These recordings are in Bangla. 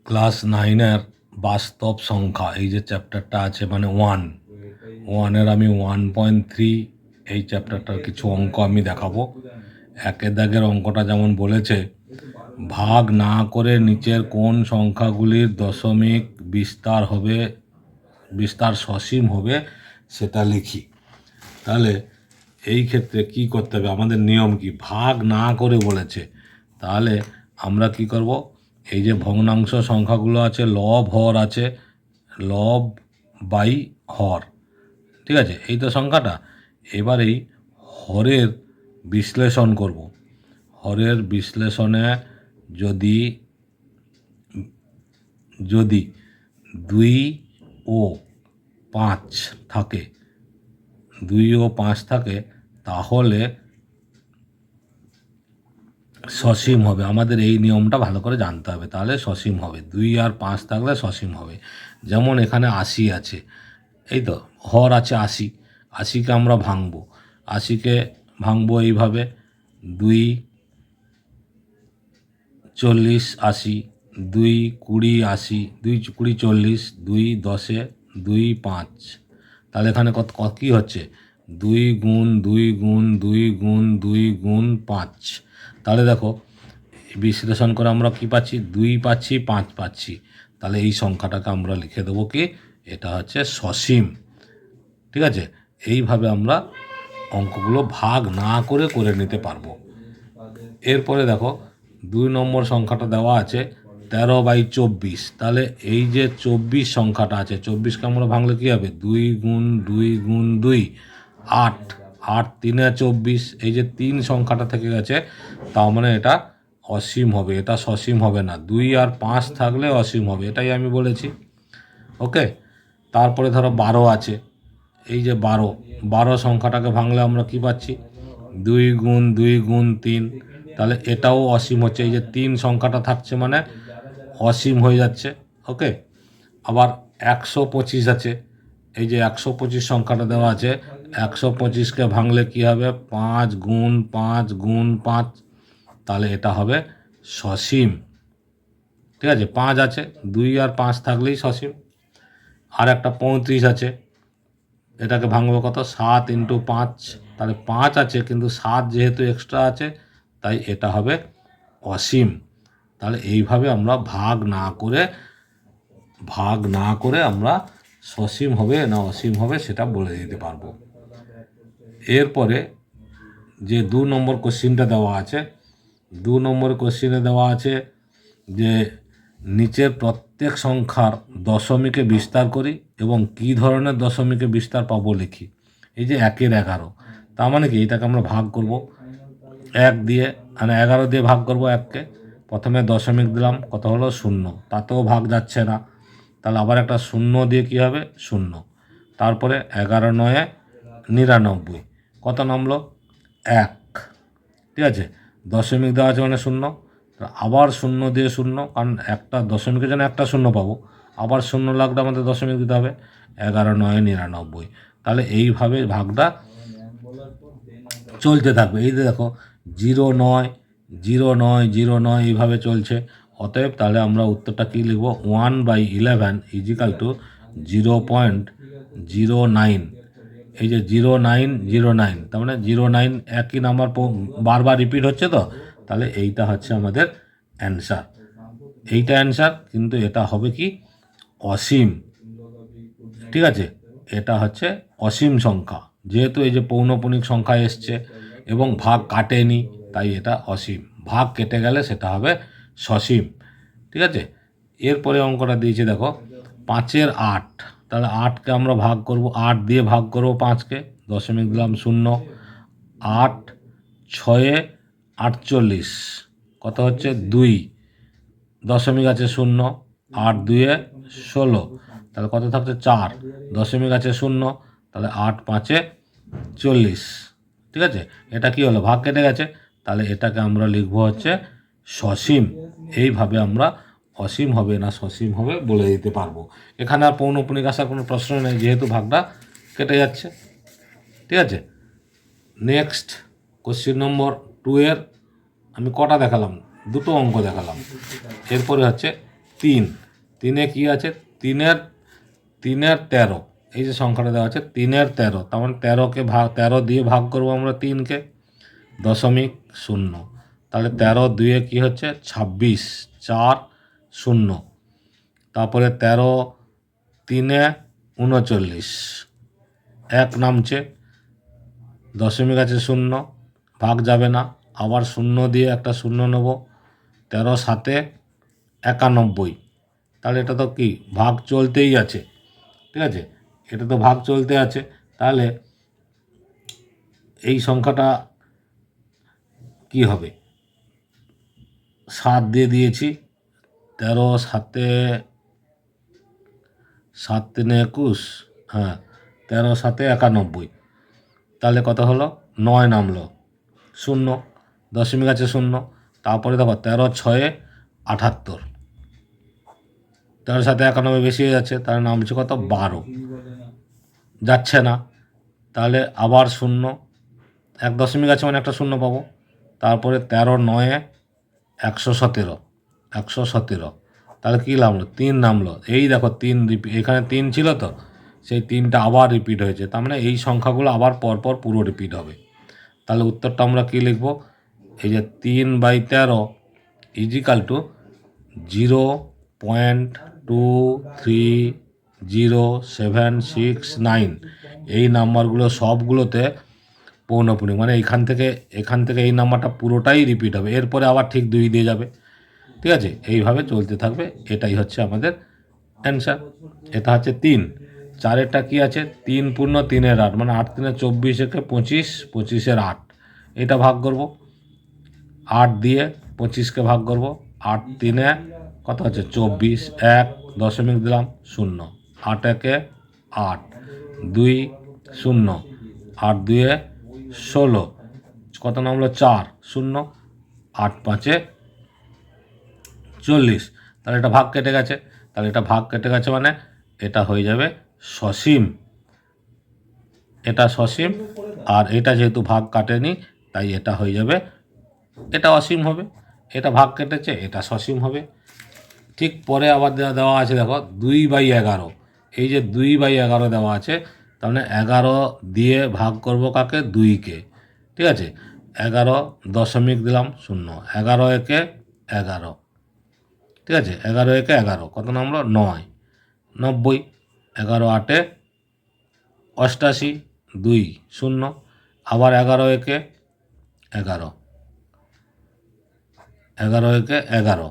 ক্লাস 9-এর বাস্তব সংখ্যা এই যে চ্যাপ্টারটা আছে মানে ওয়ানের আমি 1.3 এই চ্যাপ্টারটার কিছু অঙ্ক আমি দেখাবো। একের দাগের অঙ্কটা যেমন বলেছে, ভাগ না করে নিচের কোন সংখ্যাগুলির দশমিক বিস্তার সসীম হবে সেটা লিখি। তাহলে এই ক্ষেত্রে কি করতে হবে, আমাদের নিয়ম কি, ভাগ না করে বলেছে, তাহলে আমরা কি করব, এই যে ভগ্নাংশ সংখ্যাগুলো আছে, লব হর আছে, লব বাই হর, ঠিক আছে, এই তো সংখ্যাটা। এবার এই হরের বিশ্লেষণ করব। হরের বিশ্লেষণে যদি যদি 2 ও 5 থাকে, 2 ও 5 থাকে, তাহলে সসীম হবে। আমাদের এই নিয়মটা ভালো করে জানতে হবে, তাহলে সসীম হবে। 2 আর 5 থাকলে সসীম হবে। যেমন এখানে 80 আছে, এই তো হর আছে 80, 80কে আমরা ভাঙবো। 80কে ভাঙবো এইভাবে, 2 40 80, 2 20 80, 2 20 40, 2 10, 2 5। তাহলে এখানে কত কী হচ্ছে, 2 গুণ 2 গুণ 2 গুণ 2 গুণ 5। তাহলে দেখো বিশ্লেষণ করে আমরা কি পাচ্ছি, 2 পাচ্ছি, 5 পাচ্ছি। তাহলে এই সংখ্যাটাকে আমরা লিখে দেবো কি, এটা হচ্ছে সসীম। ঠিক আছে, এইভাবে আমরা অঙ্কগুলো ভাগ না করে করে নিতে পারবো। এরপরে দেখো 2 নম্বর সংখ্যাটা দেওয়া আছে 13/24। তাহলে এই যে 24 সংখ্যাটা আছে, 24কে আমরা ভাঙলে কী হবে, 2 গুণ 2 গুণ 2 8, 8 3 24। এই যে 3 সংখ্যাটা থেকে গেছে, তার মানে এটা অসীম হবে, এটা সসীম হবে না। 2 আর 5 থাকলে অসীম হবে, এটাই আমি বলেছি। ওকে, তারপরে ধরো 12 আছে, এই যে 12 সংখ্যাটাকে ভাঙলে আমরা কি পাচ্ছি, 2 গুণ 2 গুণ 3। তাহলে এটাও অসীম হচ্ছে, এই যে 3 সংখ্যাটা থাকছে মানে অসীম হয়ে যাচ্ছে। ওকে, আবার 125 আছে, এই যে 125 সংখ্যাটা দেওয়া আছে, 125কে ভাঙলে কি হবে, 5 গুণ 5 গুণ 5। তাহলে এটা হবে সসীম। ঠিক আছে, 5 আছে, 2 আর 5 থাকলেই সসীম। আর একটা 35 আছে, এটাকে ভাঙবো কত, 7 × 5। তাহলে 5 আছে, কিন্তু 7 যেহেতু এক্সট্রা আছে, তাই এটা হবে অসীম। তাহলে এইভাবে আমরা ভাগ না করে আমরা সসীম হবে না অসীম হবে সেটা বলে দিতে পারবো। এরপরে যে 2 নম্বর কোশ্চিনটা দেওয়া আছে, 2 নম্বর কোশ্চিনে দেওয়া আছে যে নিচের প্রত্যেক সংখ্যার দশমিকে বিস্তার করি এবং কী ধরনের দশমিকে বিস্তার পাবো লিখি। এই যে 1 এর 11, তার মানে কি, এটাকে আমরা ভাগ করব 1 দিয়ে, মানে 11 দিয়ে ভাগ করব 1কে। প্রথমে দশমিক দিলাম, কত হলো 0, তাতেও ভাগ যাচ্ছে না, তাহলে আবার একটা 0 দিয়ে কী হবে, 0। তারপরে 11 × 9 = 99, কত নামলো, 1। ঠিক আছে, দশমিক দেওয়া আছে মানে 0, আবার 0 দিয়ে 0, কারণ একটা দশমিকের জন্য একটা 0 পাবো, আবার 0 লাগলে আমাদের দশমিক দিতে হবে, 11 × 9 = 99। তাহলে এইভাবে ভাগটা চলতে থাকবে। এই যে দেখো 0 9 0 9 0 9 এইভাবে চলছে। অতএব তাহলে আমরা উত্তরটা কী লিখব, 1/11 = 0.09। এই যে 0909, তার মানে 09 একই নাম্বার বারবার রিপিট হচ্ছে, তো তাহলে এইটা হচ্ছে আমাদের অ্যান্সার। এইটা অ্যান্সার, কিন্তু এটা হবে কি, অসীম। ঠিক আছে, এটা হচ্ছে অসীম সংখ্যা, যেহেতু এই যে পৌনঃপুনিক সংখ্যা এসছে এবং ভাগ কাটেনি, তাই এটা অসীম। ভাগ কেটে গেলে সেটা হবে সসীম। ঠিক আছে, এরপরে অঙ্কটা দিয়েছে দেখো 5 এর 8। তাহলে 8কে আমরা ভাগ করব, 8 দিয়ে ভাগ করব 5কে, দশমিক দিলাম 0। 8 6 48, কত হচ্ছে 2, দশমিক আছে 0। 8 2 16, তাহলে কত থাকছে 4, দশমিক আছে 0, তাহলে 8 5 40। ঠিক আছে, এটা কি হলো, ভাগ কেটে গেছে, তাহলে এটাকে আমরা লিখবো হচ্ছে সসীম। এইভাবে আমরা অসীম হবে না সসীম হবে বলে দিতে পারবো। এখানে আর পৌনঃপুনিক আসার কোনো প্রশ্ন নেই, যেহেতু ভাগটা কেটে যাচ্ছে। ঠিক আছে, নেক্সট কোশ্চিন নম্বর 2 এর আমি কটা দেখালাম, 2টো অঙ্ক দেখালাম। এরপরে হচ্ছে তিন, তিনে কি আছে, তিনের 13, এই যে সংখ্যাটা দেওয়া আছে 3-13, তার মানে 13 দিয়ে ভাগ করবো আমরা 3কে, 0.0, তাহলে 13 2 কি হচ্ছে 26, 4 0, তারপরে 13 3 39, 1 নামছে, দশমিক আছে 0, ভাগ যাবে না, আবার 0 দিয়ে একটা 0 নেব, 13 7 91, তাহলে এটা তো কি ভাগ চলতেই আছে, ঠিক আছে, এটা তো ভাগ চলতে আছে, তাহলে এই সংখ্যাটা কি হবে, 7 দিয়ে দিয়েছি, 13 7 3 21, হ্যাঁ 13 7 91, তাহলে কত হলো 9 নামলো, 0, দশমিক আছে 0, তারপরে দেখো 13 6 78, 13 7 91 বেশি হয়ে যাচ্ছে, তাহলে নামছে কত 12, যাচ্ছে না, তাহলে আবার 0, 1 দশমিক আছে মানে একটা 0 পাবো, তারপরে 13 9 117, 117, তাহলে কী নামলো 3 নামলো, এই দেখো 3 রিপিট, এখানে 3 ছিল তো, সেই 3টা আবার রিপিট হয়েছে, তার মানে এই সংখ্যাগুলো আবার পরপর পুরো রিপিট হবে, তাহলে উত্তরটা আমরা কী লিখব, এই যে 3/13 ইজিক্যাল টু 0.230769, এই নাম্বারগুলো সবগুলোতে পৌনঃপুনিক, মানে এখান থেকে এই নাম্বারটা পুরোটাই রিপিট হবে, এরপরে আবার ঠিক 2 দিয়ে যাবে, ঠিক আছে, এইভাবে চলতে থাকবে, এটাই হচ্ছে আমাদের অ্যান্সার, এটা হচ্ছে 3। 4এরটা কী আছে, 3 পূর্ণ 3-এর 8, মানে 8 3 24 একে 25, 25-এর 8, এটা ভাগ করব, 8 দিয়ে 25কে ভাগ করব, 8 3 কত হচ্ছে 24, 1 দশমিক দিলাম 0, 8 1 8, 2 0, 8 2 16, কত নামলো 4 0, 8 5 40, তাহলে এটা ভাগ কেটে গেছে, তাহলে এটা ভাগ কেটে গেছে মানে এটা হয়ে যাবে সসীম, এটা সসীম, আর এটা যেহেতু ভাগ কাটেনি তাই এটা হয়ে যাবে, এটা অসীম হবে, এটা ভাগ কেটেছে, এটা সসীম হবে। ঠিক পরে আবার দেওয়া আছে দেখো 2/11, এই যে 2/11 দেওয়া আছে, তার মানে 11 দিয়ে ভাগ করব কাকে, 2কে, ঠিক আছে, 11 দশমিক দিলাম 0, 11 একে 11, ঠিক আছে, 11 একে 11, কত নামলো 9, 90, 11 8 88, 2 0, আবার 11 একে 11, 11 একে 11,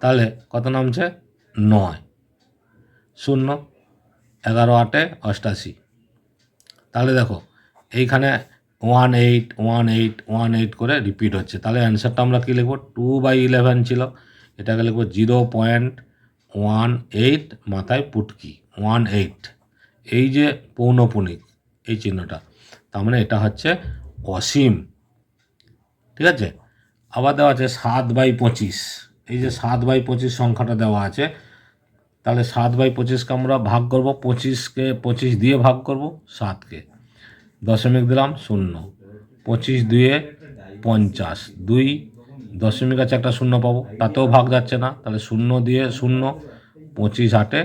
তাহলে কত নামছে 9 0, 11 8 88, তাহলে দেখো এইখানে 181818 করে রিপিট হচ্ছে, তাহলে অ্যান্সারটা আমরা কী লিখব, 2/11 ছিল, এটাকে লিখব 0.18, মাথায় পুটকি 18, এই যে পৌনঃপুনিক এই চিহ্নটা, তার মানে এটা হচ্ছে অসীম, ঠিক আছে। আবার দেওয়া আছে 7/25, এই যে 7/25 সংখ্যাটা দেওয়া আছে, তাহলে 7/25কে আমরা ভাগ করব, 25কে 25 দিয়ে ভাগ করব 7কে, দশমিক দিলাম 0, 25 2 50, 2 দশমিক আছে একটা 0 পাবো, তাতেও ভাগ যাচ্ছে না, তাহলে 0 দিয়ে 0, 25 8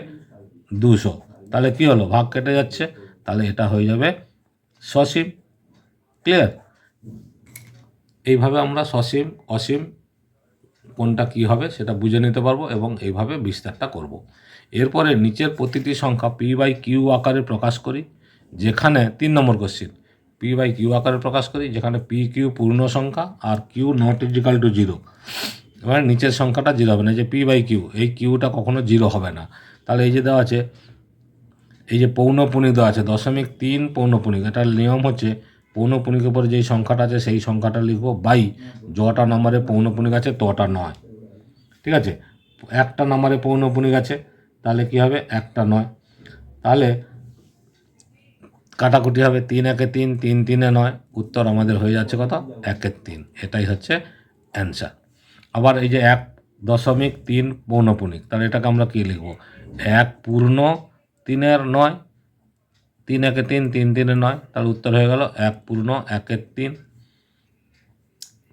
200, তাহলে কী হলো ভাগ কেটে যাচ্ছে, তাহলে এটা হয়ে যাবে সসীম, ক্লিয়ার। এইভাবে আমরা সসীম অসীম কোনটা কী হবে সেটা বুঝে নিতে পারবো এবং এইভাবে বিস্তারটা করব। এরপরে নিচের প্রতিটি সংখ্যা p/q আকারে প্রকাশ করি, যেখানে 3 নম্বর কোশ্চিন, p/q আকারে প্রকাশ করি যেখানে p/q পূর্ণ সংখ্যা আর q নট ইজিক্যাল টু 0, এবার নিচের সংখ্যাটা 0 হবে না, যে p/q এই কিউটা কখনো 0 হবে না, তাহলে এই যে দেওয়া আছে, এই যে পৌনঃপুনিক দেওয়া আছে 0.3 পৌনঃপুনিক, এটার নিয়ম হচ্ছে পৌনঃপুনিকের পরে যেই সংখ্যাটা আছে সেই সংখ্যাটা লিখবো বাই যটা নম্বরে পৌনঃপুনিক আছে তটা নয়, ঠিক আছে, একটা নম্বরে পৌনঃপুনিক আছে তাহলে কি হবে, একটা নয়, তাহলে কাটাকুটি হবে, 3 1 3, 3 3 9, উত্তর আমাদের হয়ে যাচ্ছে কত 1 3, এটাই হচ্ছে অ্যান্সার। আবার এই যে 1.3 পৌনঃপুনিক, তাহলে এটাকে আমরা কী লিখব, 1 পূর্ণ 3-এর 9, 3 1 3, 3 3 9, তাহলে উত্তর হয়ে গেল 1 পূর্ণ 1 3,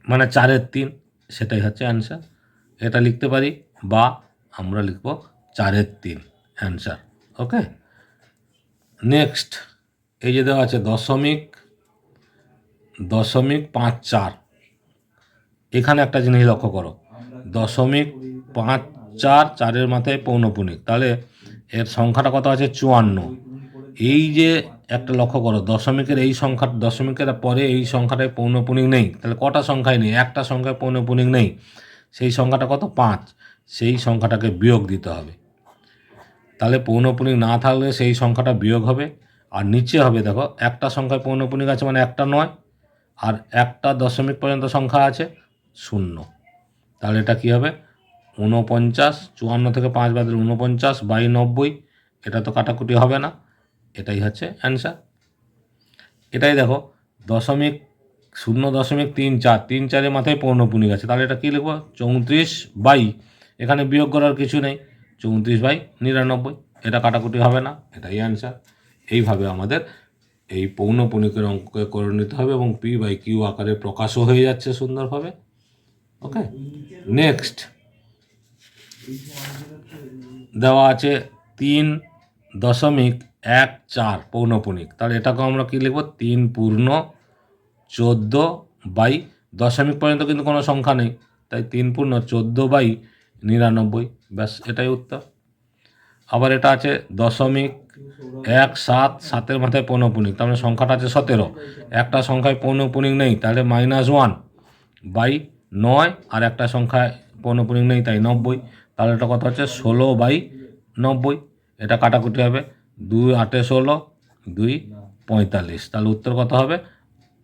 মানে 4-এর 3, সেটাই হচ্ছে অ্যান্সার। এটা লিখতে পারি, বা আমরা লিখব 4-এর 3 অ্যান্সার। ওকে, নেক্সট এই যে দেওয়া আছে 0.54, এখানে একটা জিনিস লক্ষ্য করো, 0.54, 4-এর মাথায় পৌনপুনিক, তাহলে এর সংখ্যাটা কত আছে 54। এই যে একটা লক্ষ্য করো, দশমিকের এই সংখ্যা, দশমিকের পরে এই সংখ্যাটায় পৌনপুনিক নেই, তাহলে কটা সংখ্যায় নেই, একটা সংখ্যায় পৌনপুনিক নেই, সেই সংখ্যাটা কত 5, সেই সংখ্যাটাকে বিয়োগ দিতে হবে। তাহলে পৌনপুনিক না থাকলে সেই সংখ্যাটা বিয়োগ হবে, আর নিচে হবে দেখো একটা সংখ্যায় পৌনপুনিক আছে মানে একটা নয়, আর একটা দশমিক পর্যন্ত সংখ্যা আছে 0, তাহলে এটা কী হবে 49, 54 থেকে 5 বাদ দিলে 49/90, এটা তো কাটাকুটি হবে না, এটাই হচ্ছে অ্যান্সার। এটাই দেখো 0.34, 3-4-এর মাথায় পৌনপুনিক আছে, তাহলে এটা কী লিখবো 34 এখানে বিয়োগ করার কিছু নেই, 34/99, এটা কাটাকুটি হবে না, এটাই অ্যান্সার। এইভাবে আমাদের এই পৌনপুনিকের অঙ্ককে করে নিতে হবে এবং P/Q আকারে প্রকাশও হয়ে যাচ্ছে সুন্দরভাবে। ওকে, নেক্সট দেওয়া আছে 3.14 পৌনপুনিক, তাহলে এটাকে আমরা কী লিখব 3×14, দশমিক পর্যন্ত কিন্তু কোনো সংখ্যা নেই, তাই 3×14/99, ব্যাস এটাই উত্তর। আবার এটা আছে 0.17, 7-এর মাথায় পৌনপুনিক, তার মানে সংখ্যাটা আছে 17, একটা সংখ্যায় পৌনপুনিক নেই, তাহলে -1/9, আর একটা সংখ্যায় পৌনপুনিক নেই তাই 90, তাহলে এটা কত হচ্ছে 16/90, এটা কাটাকুটি হবে, 2×8=16, 2×45, তাহলে উত্তর কত হবে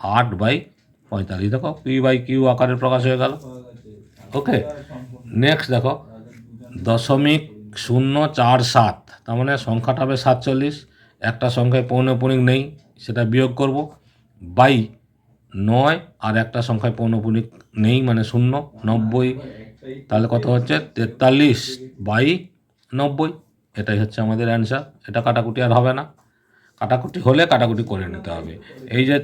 8/45। দেখো P/Q আকারে প্রকাশ হয়ে গেল। ওকে, নেক্সট দেখো 0.047, তার মানে সংখ্যাটা হবে 47, একটা সংখ্যায় পৌনপুনিক নেই সেটা বিয়োগ করব, 9, আর একটা সংখ্যায় পৌনপুনিক নেই মানে 0, 90, তাহলে কত হচ্ছে 43/90, এটাই হচ্ছে আমাদের অ্যান্সার। এটা কাটাকুটি আর হবে না, কাটাকুটি হলে কাটাকুটি করে নিতে হবে। এই যে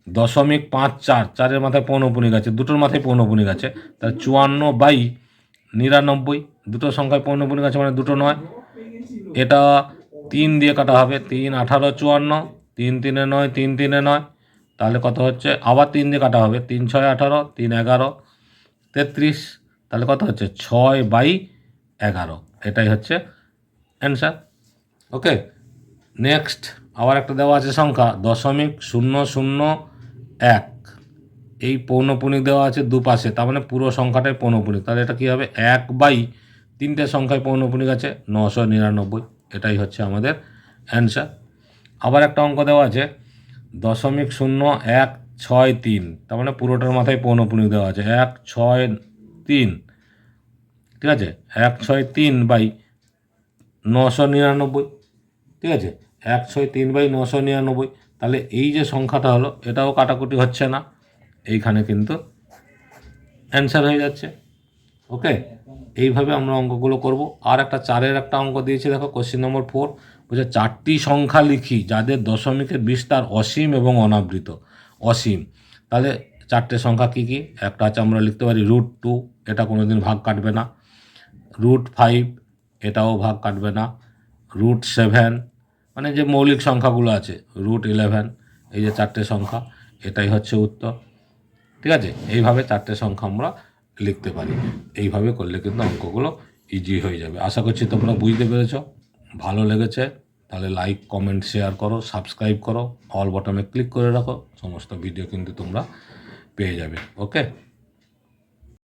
0.54, 4-এর মাথায় পৌনপুনিক আছে, দুটোর মাথায় পৌনপুনিক আছে, তাহলে 54/99, দুটো সংখ্যায় পৌনপুনিক আছে মানে দুটো নয়, এটা 3 দিয়ে কাটা হবে, 3×18 = 54, 3×3 = 9, 3×3 = 9, তাহলে কত হচ্ছে আবার 3 দিয়ে কাটা হবে, 3×6 = 18, 3×11 = 33, তাহলে কত হচ্ছে 6/11, এটাই হচ্ছে অ্যান্সার। ওকে, নেক্সট আবার একটা দেওয়া আছে সংখ্যা 0.001, এই পৌনপুনিক দেওয়া আছে দুপাশে, তার মানে পুরো সংখ্যাটাই পৌনপুনিক, তাহলে এটা কী হবে 1/3 সংখ্যায় পৌনপুনিক আছে 999, এটাই হচ্ছে আমাদের অ্যান্সার। আবার একটা অঙ্ক দেওয়া আছে 0.0163, তার মানে পুরোটার মাথায় পৌনপুনিক দেওয়া আছে 163, ঠিক আছে 163/999, ঠিক আছে 163/999, তাহলে এই যে সংখ্যাটা হলো এটাও কাটাকুটি হচ্ছে না, এইখানে কিন্তু অ্যান্সার হয়ে যাচ্ছে। ওকে, এইভাবে আমরা অঙ্কগুলো করব। আর একটা 4-এর একটা অঙ্ক দিয়েছি দেখো, কোশ্চেন নম্বর 4, বলছে 4টি সংখ্যা লিখি যাদের দশমিকের বিস্তার অসীম এবং অনাবৃত। অসীম, তাহলে 4টে সংখ্যা কী কী, একটা আছে আমরা লিখতে পারি √2, এটা কোনো দিন ভাগ কাটবে না, √5, এটাও ভাগ কাটবে না, √7, মানে যে মৌলিক সংখ্যাগুলো আছে, √11, এই যে 4টে সংখ্যা, এটাই হচ্ছে উত্তর। ঠিক আছে, এইভাবে 4টে সংখ্যা আমরা লিখতে পারি। এইভাবে করলে কিন্তু অঙ্কগুলো ইজি হয়ে যাবে। আশা করছি তোমরা বুঝতে পেরেছ। ভালো লেগেছে তাহলে লাইক, কমেন্ট, শেয়ার করো, সাবস্ক্রাইব করো, অল বটনে ক্লিক করে রাখো, সমস্ত ভিডিও কিন্তু তোমরা পেয়ে যাবে। ওকে।